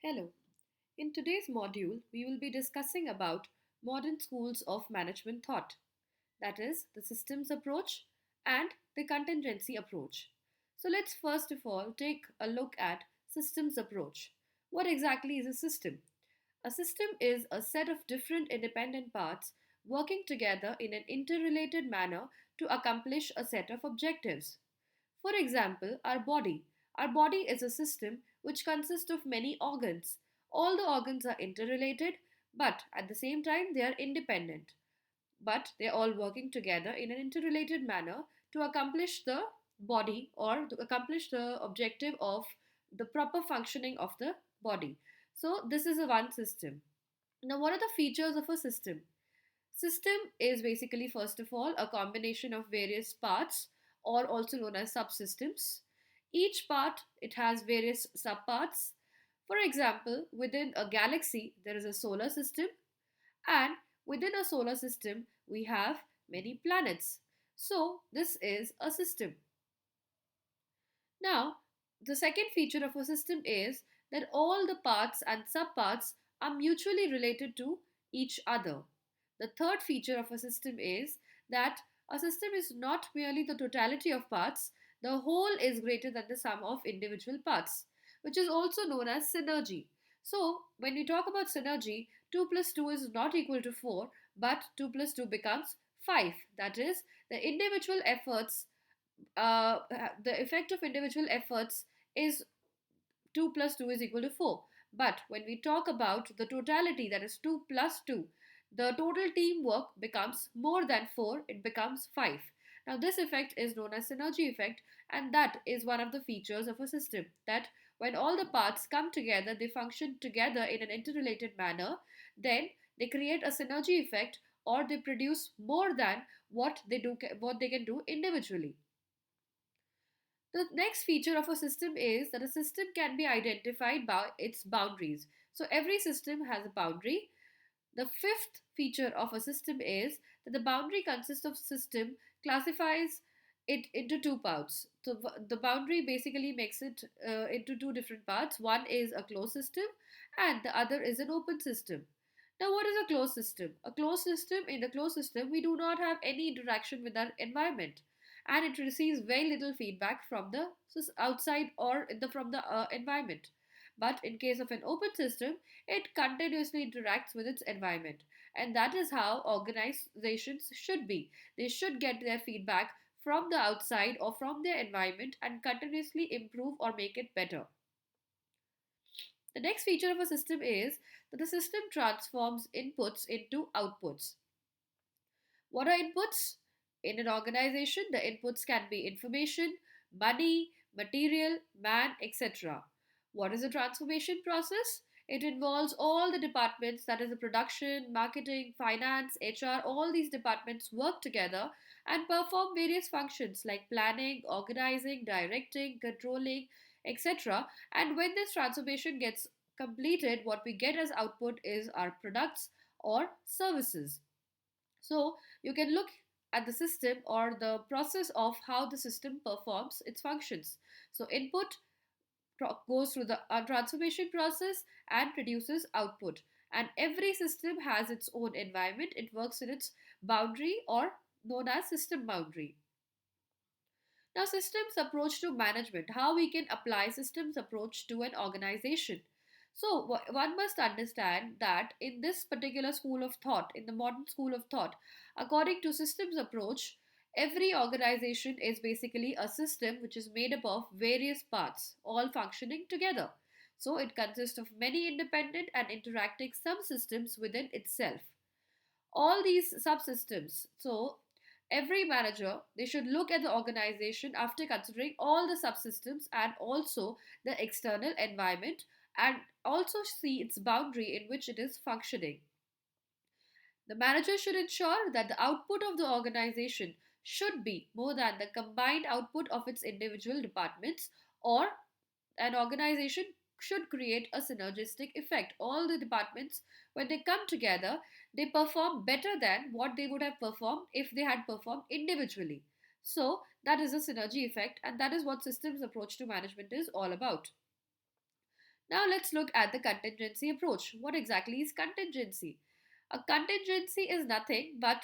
Hello. In today's module, we will be discussing about modern schools of management thought, that is, the systems approach and the contingency approach. So let's first of all take a look at systems approach. What exactly is a system? A system is a set of different independent parts working together in an interrelated manner to accomplish a set of objectives. For example, our body. Our body is a system which consists of many organs. All the organs are interrelated, but at the same time they are independent. But they're all working together in an interrelated manner to accomplish the body or to accomplish the objective of the proper functioning of the body. So, this is a one system. Now, what are the features of a system? System is basically, first of all, a combination of various parts or also known as subsystems. Each part, it has various subparts. For example, within a galaxy, there is a solar system, and within a solar system, we have many planets. So, this is a system. Now, the second feature of a system is that all the parts and subparts are mutually related to each other. The third feature of a system is that a system is not merely the totality of parts, the whole is greater than the sum of individual parts, which is also known as synergy. So, when we talk about synergy, 2 plus 2 is not equal to 4, but 2 plus 2 becomes 5. That is, the individual efforts uh, the effect of individual efforts is 2 plus 2 is equal to 4. But when we talk about the totality, that is 2 plus 2, the total teamwork becomes more than 4, it becomes 5. Now, this effect is known as synergy effect, and that is one of the features of a system. That when all the parts come together, they function together in an interrelated manner, then they create a synergy effect or they produce more than what they can do individually. The next feature of a system is that a system can be identified by its boundaries. So every system has a boundary. The fifth feature of a system is that the boundary consists of system classifies it into two parts. So the boundary basically makes it into two different parts. One is a closed system and the other is an open system. Now, what is a closed system? A closed system, in a closed system, we do not have any interaction with our environment and it receives very little feedback from the outside or from the environment. But in case of an open system, it continuously interacts with its environment. And that is how organizations should be. They should get their feedback from the outside or from their environment and continuously improve or make it better. The next feature of a system is that the system transforms inputs into outputs. What are inputs? In an organization, the inputs can be information, money, material, man, etc. What is the transformation process? It involves all the departments, that is, the production, marketing, finance, HR, all these departments work together and perform various functions like planning, organizing, directing, controlling, etc. And when this transformation gets completed, what we get as output is our products or services. So you can look at the system or the process of how the system performs its functions. So input goes through the transformation process and produces output. And every system has its own environment. It works in its boundary or known as system boundary. Now, systems approach to management, how we can apply systems approach to an organization. So, one must understand that in this particular school of thought, in the modern school of thought, according to systems approach, every organization is basically a system which is made up of various parts, all functioning together. So, it consists of many independent and interacting subsystems within itself. All these subsystems, so every manager, they should look at the organization after considering all the subsystems and also the external environment and also see its boundary in which it is functioning. The manager should ensure that the output of the organization should be more than the combined output of its individual departments, or an organization should create a synergistic effect. All the departments, when they come together, they perform better than what they would have performed if they had performed individually. So, that is a synergy effect, and that is what systems approach to management is all about. Now let's look at the contingency approach. What exactly is contingency? A contingency is nothing but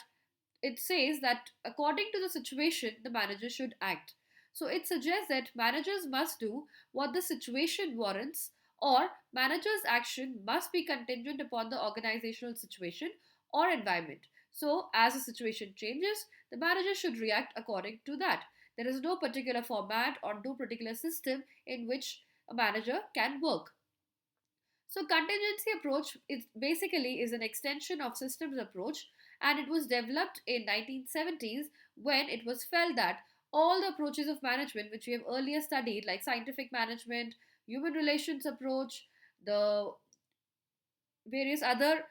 it says that according to the situation, the manager should act. So it suggests that managers must do what the situation warrants, or managers' action must be contingent upon the organizational situation or environment. So, as the situation changes, the manager should react according to that. There is no particular format or no particular system in which a manager can work. So contingency approach is basically is an extension of systems approach, and it was developed in 1970s when it was felt that all the approaches of management which we have earlier studied like scientific management, human relations approach, the various other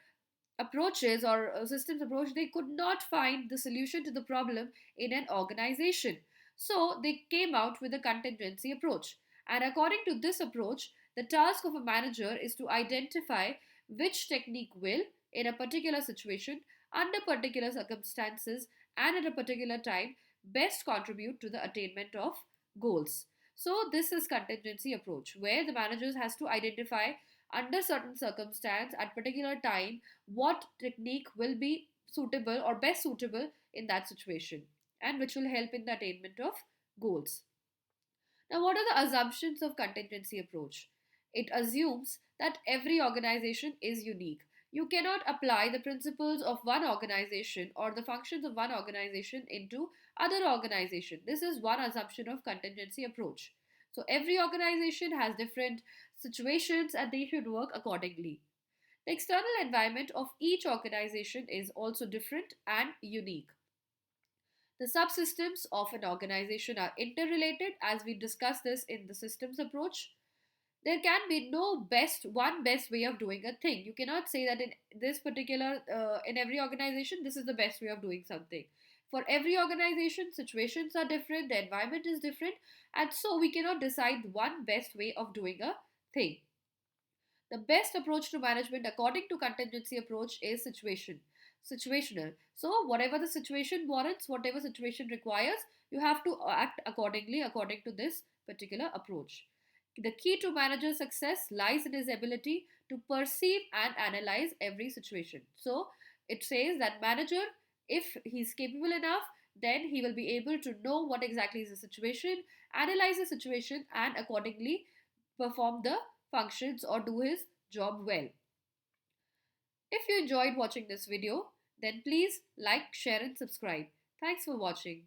approaches or systems approach, they could not find the solution to the problem in an organization. So they came out with a contingency approach. And according to this approach, the task of a manager is to identify which technique will, in a particular situation, under particular circumstances, and at a particular time, best contribute to the attainment of goals. So this is contingency approach where the manager has to identify under certain circumstance at particular time what technique will be suitable or best suitable in that situation and which will help in the attainment of goals. Now, what are the assumptions of contingency approach? It assumes that every organization is unique. You cannot apply the principles of one organization or the functions of one organization into other organization. This is one assumption of contingency approach. So every organization has different situations and they should work accordingly. The external environment of each organization is also different and unique. The subsystems of an organization are interrelated, as we discussed this in the systems approach. There can be no best way of doing a thing. You cannot say that in this particular, in every organization, this is the best way of doing something. For every organization, situations are different, the environment is different, and so we cannot decide one best way of doing a thing. The best approach to management according to contingency approach is situational. So whatever the situation warrants, whatever situation requires, you have to act accordingly according to this particular approach. The key to manager success lies in his ability to perceive and analyze every situation. So it says that manager, if he's capable enough, then he will be able to know what exactly is the situation, analyze the situation, and accordingly perform the functions or do his job well. If you enjoyed watching this video, then please like, share, and subscribe. Thanks for watching.